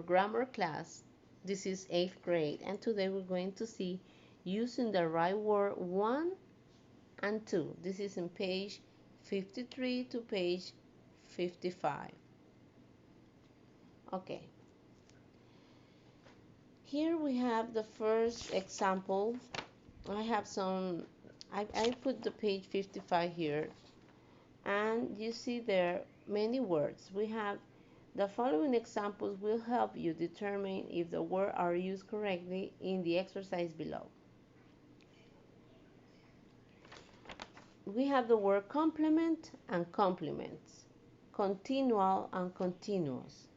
grammar class. This is 8th grade, and today we're going to see using the right word 1 and 2. This is in page 53 to page 55. Okay. Here we have the first example. I put the page 55 here, and you see there many words. We have the following examples will help you determine if the words are used correctly in the exercise below. We have the word complement and complements, continual and continuous,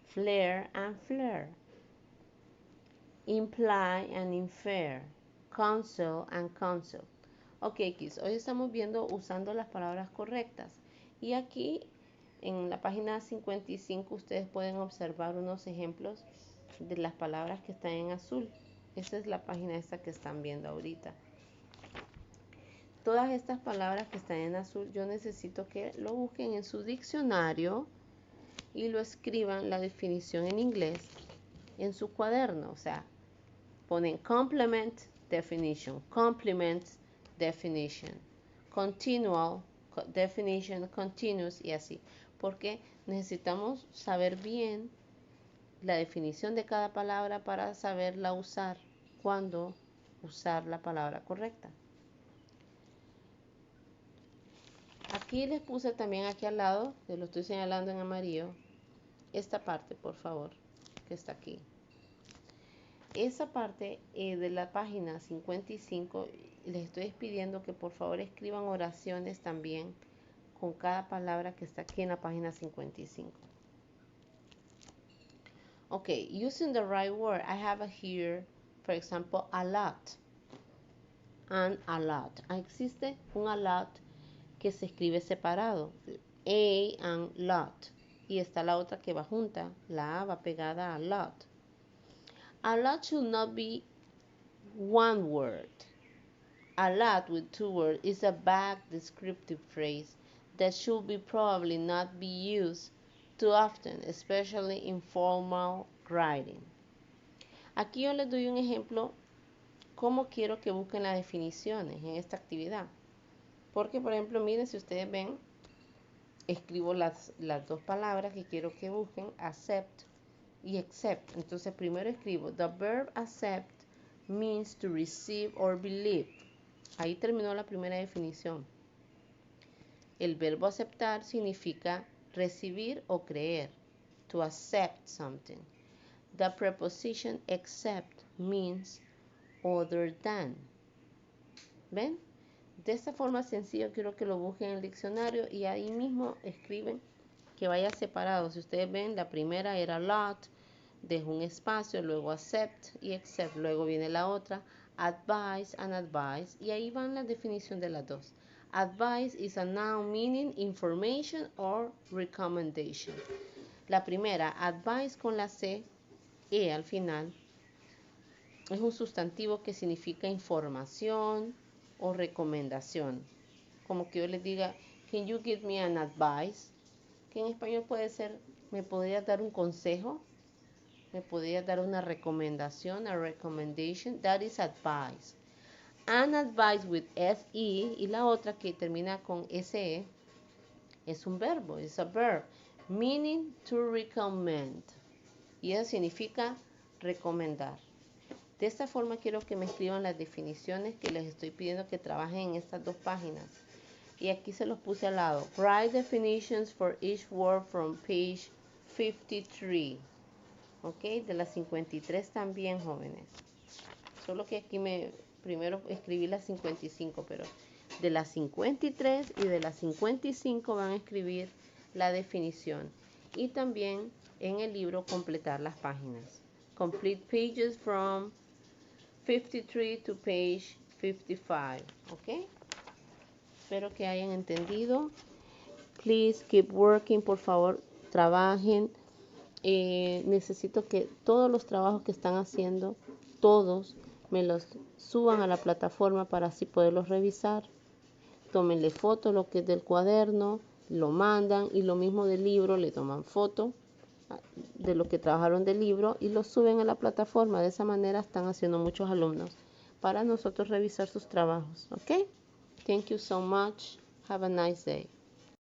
flare and flare, imply and infer, counsel and counsel. Ok, kids, hoy estamos viendo usando las palabras correctas. Y aquí en la página 55 ustedes pueden observar unos ejemplos de las palabras que están en azul. Esa es la página esta que están viendo ahorita. Todas estas palabras que están en azul, yo necesito que lo busquen en su diccionario y lo escriban la definición en inglés en su cuaderno. O sea, ponen complement, definition, complement, definition, continual, definition, continuous y así. Porque necesitamos saber bien la definición de cada palabra para saberla usar, cuándo usar la palabra correcta. Aquí les puse también aquí al lado, que lo estoy señalando en amarillo, esta parte, por favor, que está aquí. Esa parte de la página 55, les estoy pidiendo que por favor escriban oraciones también con cada palabra que está aquí en la página 55. Okay, using the right word, I have here, for example, a lot and a lot. Existe un a lot que se escribe separado, a and lot, y está la otra que va junta, la a va pegada a lot. A lot should not be one word. A lot with two words is a vague descriptive phrase that should be probably not be used too often, especially in formal writing. Aquí yo les doy un ejemplo cómo quiero que busquen las definiciones en esta actividad. Porque, por ejemplo, miren, si ustedes ven, escribo las dos palabras que quiero que busquen, accept y accept. Entonces, primero escribo, the verb accept means to receive or believe. Ahí terminó la primera definición. El verbo aceptar significa recibir o creer, to accept something. The preposition except means other than. ¿Ven? De esta forma sencilla quiero que lo busquen en el diccionario y ahí mismo escriben que vaya separado. Si ustedes ven, la primera era lot, dejo un espacio, luego accept y accept, luego viene la otra, advise and advise, y ahí van la definición de las dos. Advice is a noun meaning information or recommendation. La primera, advice con la C, E al final, es un sustantivo que significa información o recomendación. Como que yo les diga, can you give me an advice? Que en español puede ser, ¿me podrías dar un consejo? ¿Me podrías dar una recomendación? A recommendation. That is advice. An advice with SE y la otra que termina con SE es un verbo, es a verb. Meaning to recommend. Y eso significa recomendar. De esta forma quiero que me escriban las definiciones que les estoy pidiendo que trabajen en estas dos páginas. Y aquí se los puse al lado. Write definitions for each word from page 53. Ok, de las 53 también, jóvenes. Solo que aquí primero escribí las 55, pero de las 53 y de las 55 van a escribir la definición. Y también en el libro completar las páginas. Complete pages from 53 to page 55. Ok. Espero que hayan entendido. Please keep working, por favor, trabajen. Necesito que todos los trabajos que están haciendo, todos, me los suban a la plataforma para así poderlos revisar. Tómenle foto lo que es del cuaderno, lo mandan y lo mismo del libro, le toman foto de lo que trabajaron del libro y lo suben a la plataforma. De esa manera están haciendo muchos alumnos para nosotros revisar sus trabajos. ¿Ok? Thank you so much. Have a nice day.